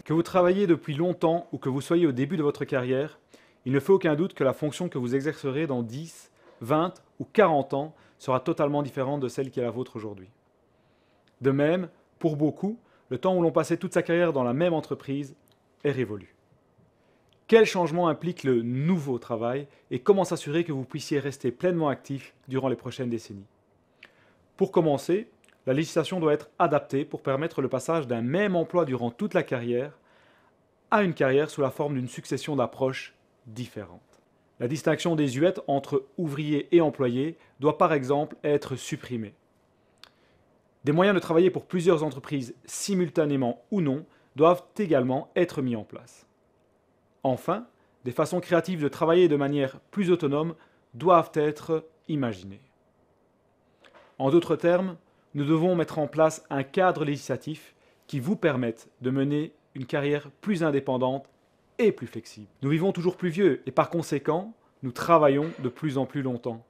Que vous travailliez depuis longtemps ou que vous soyez au début de votre carrière, il ne fait aucun doute que la fonction que vous exercerez dans 10, 20 ou 40 ans sera totalement différente de celle qui est la vôtre aujourd'hui. De même, pour beaucoup, le temps où l'on passait toute sa carrière dans la même entreprise est révolu. Quel changement implique le nouveau travail et comment s'assurer que vous puissiez rester pleinement actif durant les prochaines décennies? Pour commencer, la législation doit être adaptée pour permettre le passage d'un même emploi durant toute la carrière à une carrière sous la forme d'une succession d'approches différentes. La distinction désuète entre ouvrier et employé doit par exemple être supprimée. Des moyens de travailler pour plusieurs entreprises simultanément ou non doivent également être mis en place. Enfin, des façons créatives de travailler de manière plus autonome doivent être imaginées. En d'autres termes, nous devons mettre en place un cadre législatif qui vous permette de mener une carrière plus indépendante et plus flexible. Nous vivons toujours plus vieux et par conséquent, nous travaillons de plus en plus longtemps.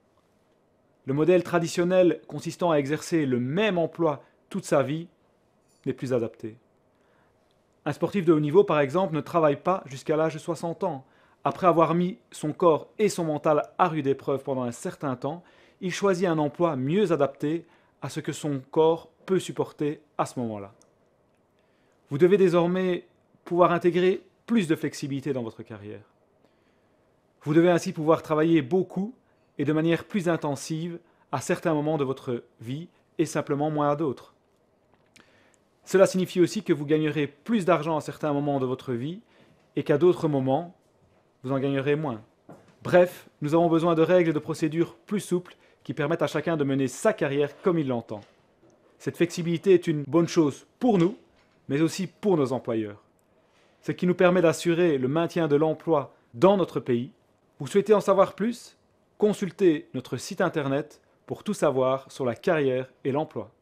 Le modèle traditionnel consistant à exercer le même emploi toute sa vie n'est plus adapté. Un sportif de haut niveau, par exemple, ne travaille pas jusqu'à l'âge de 60 ans. Après avoir mis son corps et son mental à rude épreuve pendant un certain temps, il choisit un emploi mieux adapté à ce que son corps peut supporter à ce moment-là. Vous devez désormais pouvoir intégrer plus de flexibilité dans votre carrière. Vous devez ainsi pouvoir travailler beaucoup et de manière plus intensive à certains moments de votre vie et simplement moins à d'autres. Cela signifie aussi que vous gagnerez plus d'argent à certains moments de votre vie et qu'à d'autres moments, vous en gagnerez moins. Bref, nous avons besoin de règles et de procédures plus souples qui permettent à chacun de mener sa carrière comme il l'entend. Cette flexibilité est une bonne chose pour nous, mais aussi pour nos employeurs. Ce qui nous permet d'assurer le maintien de l'emploi dans notre pays. Vous souhaitez en savoir plus? Consultez notre site internet pour tout savoir sur la carrière et l'emploi.